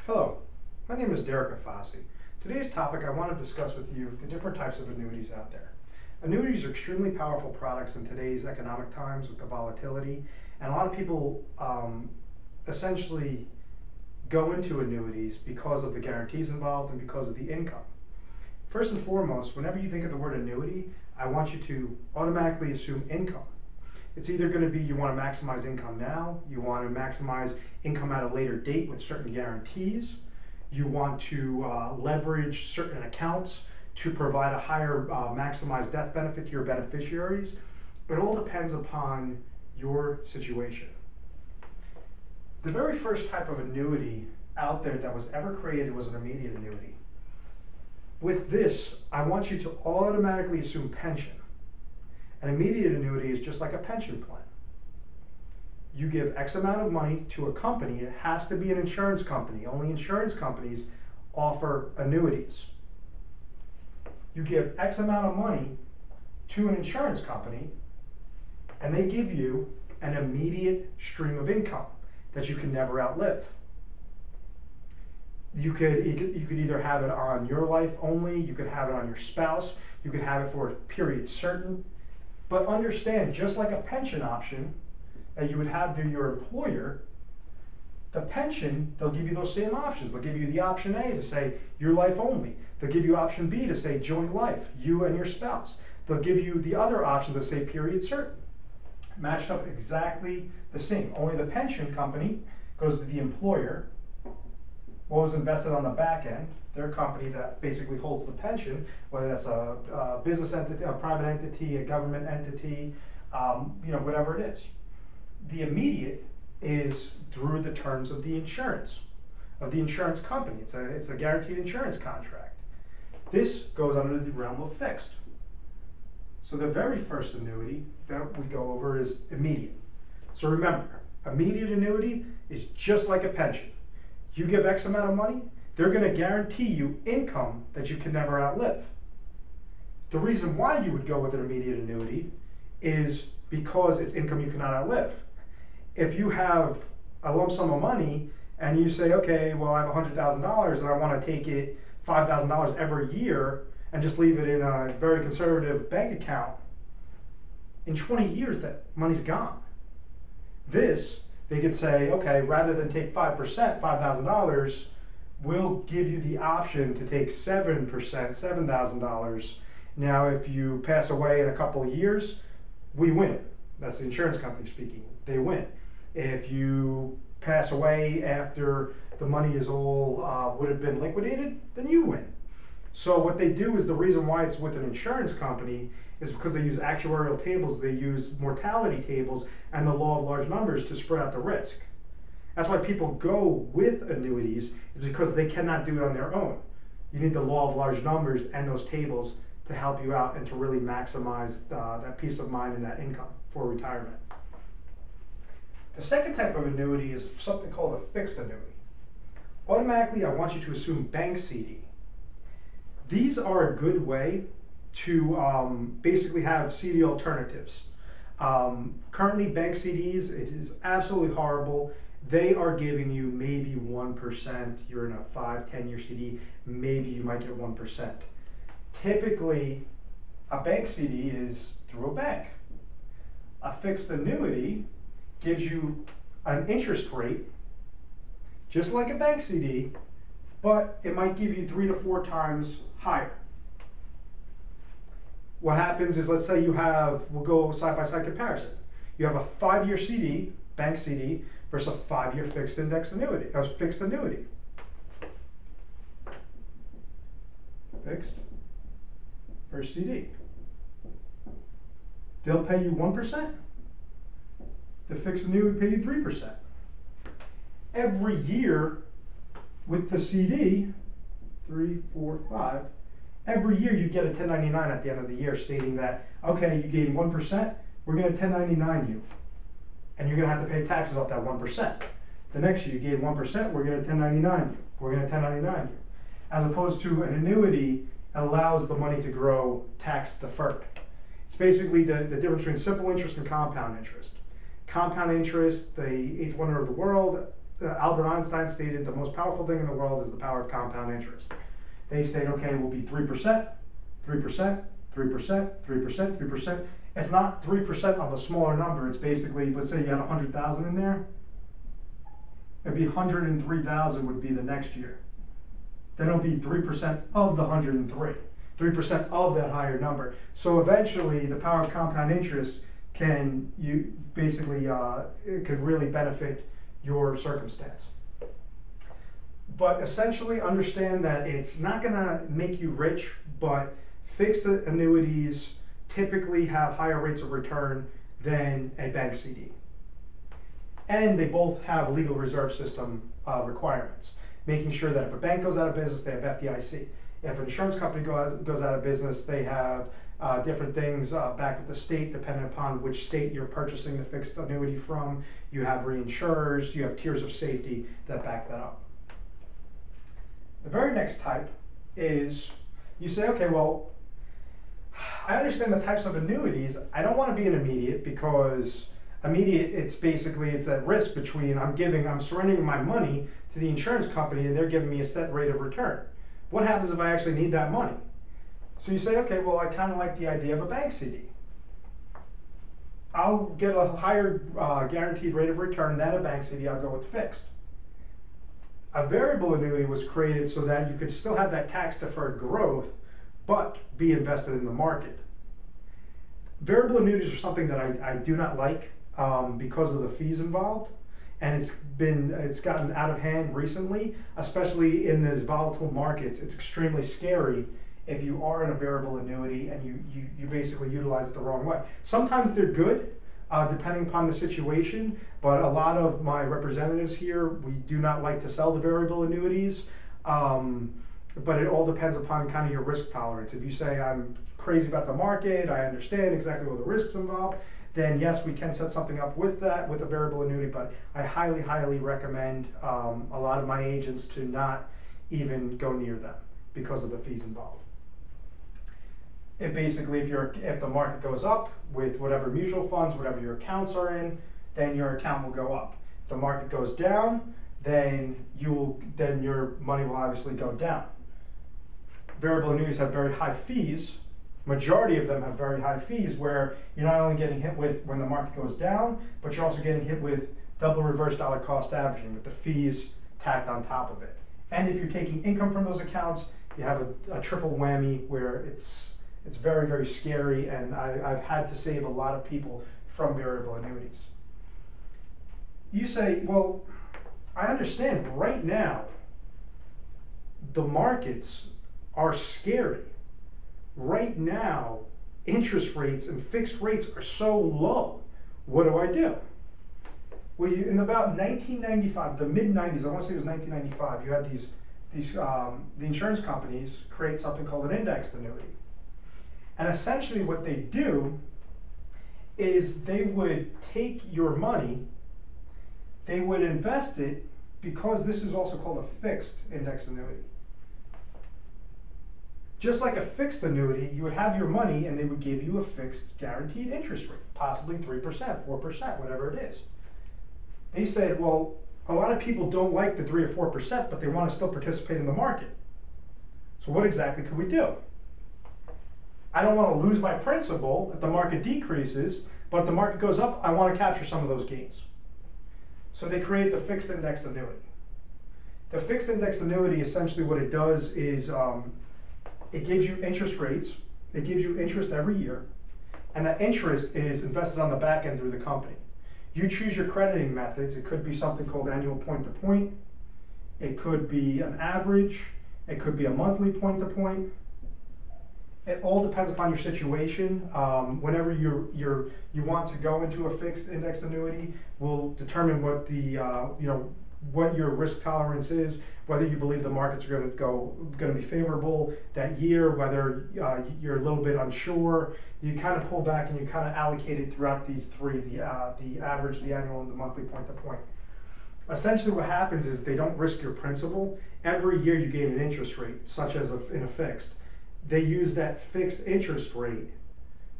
Hello, my name is Derek Afasi. Today's topic, I want to discuss with you the different types of annuities out there. Annuities are extremely powerful products in today's economic times with the volatility, and a lot of people essentially go into annuities because of the guarantees involved and because of the income. First and foremost, whenever you think of the word annuity, I want you to automatically assume income. It's either going to be you want to maximize income now, you want to maximize income at a later date with certain guarantees, you want to leverage certain accounts to provide a higher maximized death benefit to your beneficiaries. It all depends upon your situation. The very first type of annuity out there that was ever created was an immediate annuity. With this, I want you to automatically assume pension. An immediate annuity is just like a pension plan. You give X amount of money to a company. It has to be an insurance company. Only insurance companies offer annuities. You give X amount of money to an insurance company, and they give you an immediate stream of income that you can never outlive. You could either have it on your life only, you could have it on your spouse, you could have it for a period certain. But understand, just like a pension option that you would have through your employer, the pension, they'll give you those same options. They'll give you the option A to say your life only. They'll give you option B to say joint life, you and your spouse. They'll give you the other option to say period certain. Matched up exactly the same. Only the pension company goes to the employer. What was invested on the back end, their company that basically holds the pension, whether that's a business entity, a private entity, a government entity, whatever it is. The immediate is through the terms of the insurance company. It's a guaranteed insurance contract. This goes under the realm of fixed. So the very first annuity that we go over is immediate. So remember, immediate annuity is just like a pension. You give X amount of money, they're going to guarantee you income that you can never outlive. The reason why you would go with an immediate annuity is because it's income you cannot outlive. If you have a lump sum of money and you say, okay, well, I have $100,000 and I want to take it $5,000 every year and just leave it in a very conservative bank account, in 20 years that money's gone. They could say, okay, rather than take 5%, $5,000, we'll give you the option to take 7%, $7,000. Now, if you pass away in a couple of years, we win. That's the insurance company speaking. They win. If you pass away after the money is all would have been liquidated, then you win. So what they do is the reason why it's with an insurance company is because they use actuarial tables, they use mortality tables, and the law of large numbers to spread out the risk. That's why people go with annuities, is because they cannot do it on their own. You need the law of large numbers and those tables to help you out and to really maximize that peace of mind and that income for retirement. The second type of annuity is something called a fixed annuity. Automatically, I want you to assume bank CD. These are a good way to basically have CD alternatives. Currently, bank CDs, it is absolutely horrible. They are giving you maybe 1%. You're in a 5-10 year CD, maybe you might get 1%. Typically, a bank CD is through a bank. A fixed annuity gives you an interest rate, just like a bank CD, but it might give you 3 to 4 times higher. What happens is, let's say we'll go side-by-side comparison. You have a 5-year CD, bank CD, versus a 5-year fixed annuity. Fixed versus CD. They'll pay you 1%. The fixed annuity will pay you 3%. Every year with the CD, 3, 4, 5, every year you get a 1099 at the end of the year stating that, okay, you gained 1%, we're going to 1099 you. And you're going to have to pay taxes off that 1%. The next year you gain 1%, we're going to 1099 you. We're going to 1099 you. As opposed to an annuity that allows the money to grow tax deferred. It's basically the difference between simple interest and compound interest. Compound interest, the eighth wonder of the world, Albert Einstein stated the most powerful thing in the world is the power of compound interest. They state, okay, it will be 3%, 3%, 3%, 3%, 3%. It's not 3% of a smaller number. It's basically, let's say you had 100,000 in there. It'd be 103,000 would be the next year. Then it'll be 3% of the 103, 3% of that higher number. So eventually, the power of compound interest can it could really benefit your circumstance. But essentially, understand that it's not going to make you rich, but fixed annuities typically have higher rates of return than a bank CD. And they both have legal reserve system requirements, making sure that if a bank goes out of business, they have FDIC. If an insurance company goes out of business, they have different things back at the state, depending upon which state you're purchasing the fixed annuity from. You have reinsurers, you have tiers of safety that back that up. The very next type is, you say, okay, well, I understand the types of annuities. I don't want to be an immediate, because immediate, it's that risk between I'm surrendering my money to the insurance company and they're giving me a set rate of return. What happens if I actually need that money? So you say, okay, well, I kind of like the idea of a bank CD. I'll get a higher guaranteed rate of return than a bank CD. I'll go with fixed. A variable annuity was created so that you could still have that tax-deferred growth, but be invested in the market. Variable annuities are something that I do not like because of the fees involved, and it's gotten out of hand recently, especially in these volatile markets. It's extremely scary if you are in a variable annuity and you basically utilize it the wrong way. Sometimes they're good, depending upon the situation, but a lot of my representatives here, we do not like to sell the variable annuities, but it all depends upon kind of your risk tolerance. If you say, I'm crazy about the market, I understand exactly what the risks involved, then yes, we can set something up with that, with a variable annuity, but I highly, highly recommend a lot of my agents to not even go near them because of the fees involved. It basically, if the market goes up with whatever mutual funds, whatever your accounts are in, then your account will go up. If the market goes down, then your money will obviously go down. Variable annuities have very high fees. Majority of them have very high fees, where you're not only getting hit with when the market goes down, but you're also getting hit with double reverse dollar cost averaging, with the fees tacked on top of it. And if you're taking income from those accounts, you have a triple whammy where it's very, very scary, and I've had to save a lot of people from variable annuities. You say, well, I understand right now the markets are scary. Right now, interest rates and fixed rates are so low. What do I do? Well, in about 1995, the mid-90s, I want to say it was 1995, you had the insurance companies create something called an indexed annuity. And essentially what they do is they would take your money, they would invest it, because this is also called a fixed index annuity. Just like a fixed annuity, you would have your money and they would give you a fixed guaranteed interest rate, possibly 3%, 4%, whatever it is. They said, well, a lot of people don't like the 3 or 4%, but they want to still participate in the market. So what exactly could we do? I don't want to lose my principal if the market decreases, but if the market goes up, I want to capture some of those gains. So they create the fixed index annuity. The fixed index annuity, essentially what it does is it gives you interest rates, it gives you interest every year, and that interest is invested on the back end through the company. You choose your crediting methods. It could be something called annual point-to-point. It could be an average. It could be a monthly point-to-point. It all depends upon your situation. Whenever you want to go into a fixed index annuity, will determine what the what your risk tolerance is, whether you believe the markets are going to be favorable that year, whether you're a little bit unsure. You kind of pull back and you kind of allocate it throughout these three: the average, the annual, and the monthly point-to-point. Essentially, what happens is they don't risk your principal. Every year you gain an interest rate, such as in a fixed. They use that fixed interest rate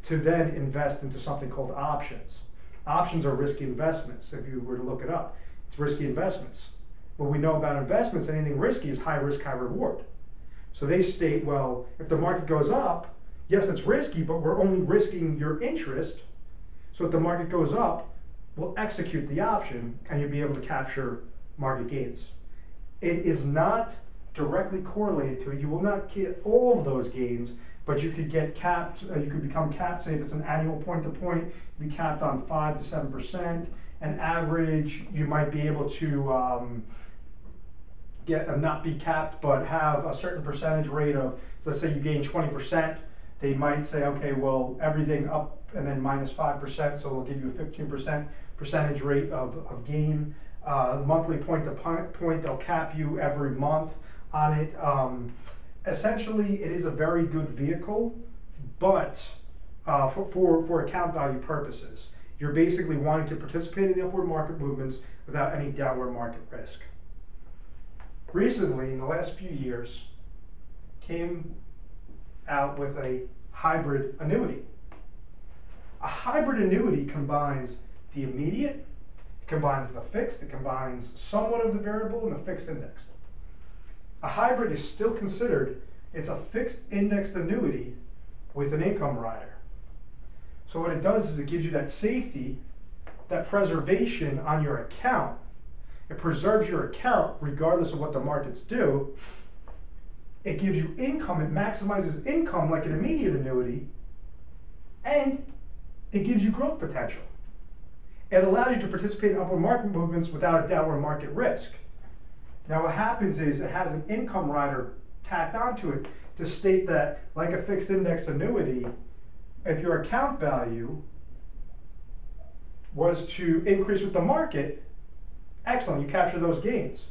to then invest into something called options. Options are risky investments, if you were to look it up. It's risky investments. What we know about investments, anything risky is high risk, high reward. So they state, well, if the market goes up, yes, it's risky, but we're only risking your interest. So if the market goes up, we'll execute the option and you'll be able to capture market gains. It is not directly correlated to it. You will not get all of those gains, but you could get capped, you could become capped, say if it's an annual point to point, be capped on 5 to 7%. An average, you might be able to not be capped, but have a certain percentage rate of, so let's say you gain 20%, they might say, okay, well, everything up and then minus 5%, so we'll give you a 15% percentage rate of gain. Monthly point to point, they'll cap you every month on it. Essentially, it is a very good vehicle, but for account value purposes. You're basically wanting to participate in the upward market movements without any downward market risk. Recently, in the last few years, came out with a hybrid annuity. A hybrid annuity combines the immediate, it combines the fixed, it combines somewhat of the variable and the fixed indexed. A hybrid is still considered, it's a fixed indexed annuity with an income rider. So what it does is it gives you that safety, that preservation on your account. It preserves your account regardless of what the markets do. It gives you income, it maximizes income like an immediate annuity, and it gives you growth potential. It allows you to participate in upward market movements without a downward market risk. Now what happens is it has an income rider tacked onto it to state that, like a fixed index annuity, if your account value was to increase with the market, excellent, you capture those gains.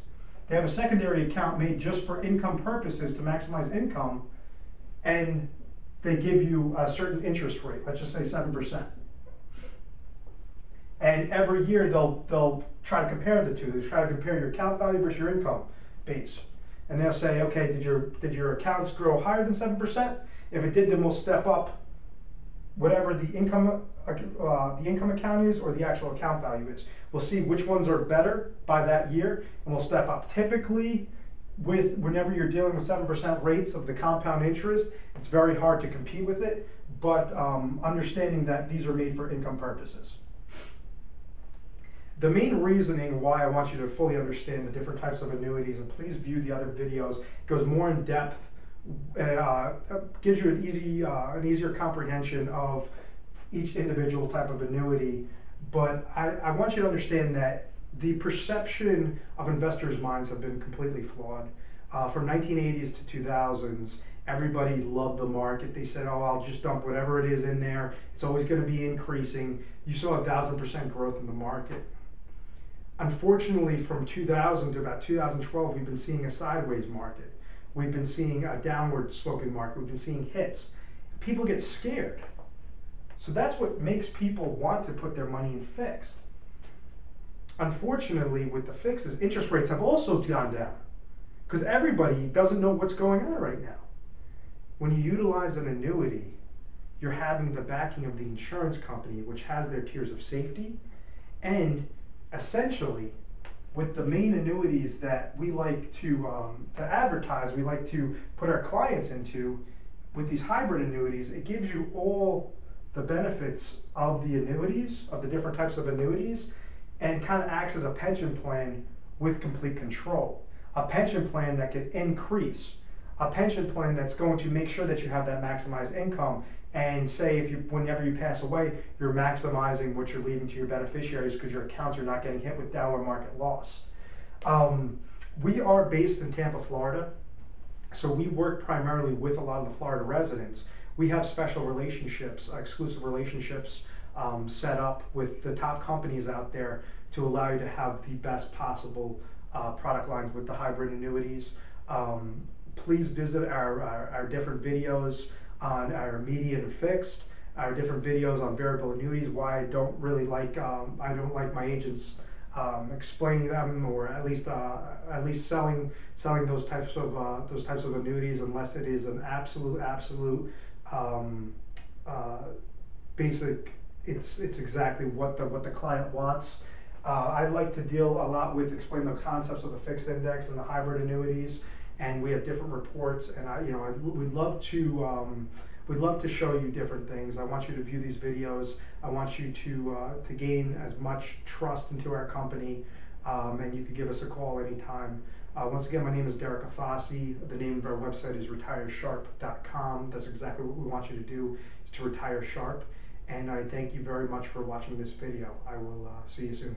They have a secondary account made just for income purposes to maximize income, and they give you a certain interest rate, let's just say 7%. And every year they'll try to compare the two. They try to compare your account value versus your income base. And they'll say, okay, did your accounts grow higher than 7%? If it did, then we'll step up whatever the income account is or the actual account value is. We'll see which ones are better by that year, and we'll step up. Typically, whenever you're dealing with 7% rates of the compound interest, it's very hard to compete with it, but understanding that these are made for income purposes. The main reasoning why I want you to fully understand the different types of annuities, and please view the other videos, it goes more in depth, gives you an easier comprehension of each individual type of annuity. But I want you to understand that the perception of investors' minds have been completely flawed. From 1980s to 2000s, everybody loved the market. They said, oh, I'll just dump whatever it is in there. It's always going to be increasing. You saw 1,000% growth in the market. Unfortunately, from 2000 to about 2012, we've been seeing a sideways market. We've been seeing a downward sloping market. We've been seeing hits. People get scared. So that's what makes people want to put their money in fixed. Unfortunately, with the fixes, interest rates have also gone down because everybody doesn't know what's going on right now. When you utilize an annuity, you're having the backing of the insurance company, which has their tiers of safety, and essentially, with the main annuities that we like to advertise, we like to put our clients into, with these hybrid annuities, it gives you all the benefits of the annuities, of the different types of annuities, and kind of acts as a pension plan with complete control. A pension plan that can increase, a pension plan that's going to make sure that you have that maximized income, and say whenever you pass away, you're maximizing what you're leaving to your beneficiaries because your accounts are not getting hit with downward market loss. We are based in Tampa, Florida, so we work primarily with a lot of the Florida residents. We have special relationships, exclusive relationships set up with the top companies out there to allow you to have the best possible product lines with the hybrid annuities. Please visit our different videos on our immediate and fixed, our different videos on variable annuities, why I don't really like, I don't like my agents explaining them, or at least selling those types of annuities, unless it is an absolute basic. It's exactly what the client wants. I like to deal a lot with explain the concepts of the fixed index and the hybrid annuities, and we have different reports. And we'd love to show you different things. I want you to view these videos. I want you to gain as much trust into our company, and you can give us a call anytime. Once again, my name is Derek Afasi. The name of our website is retiresharp.com. That's exactly what we want you to do, is to retire sharp. And I thank you very much for watching this video. I will see you soon.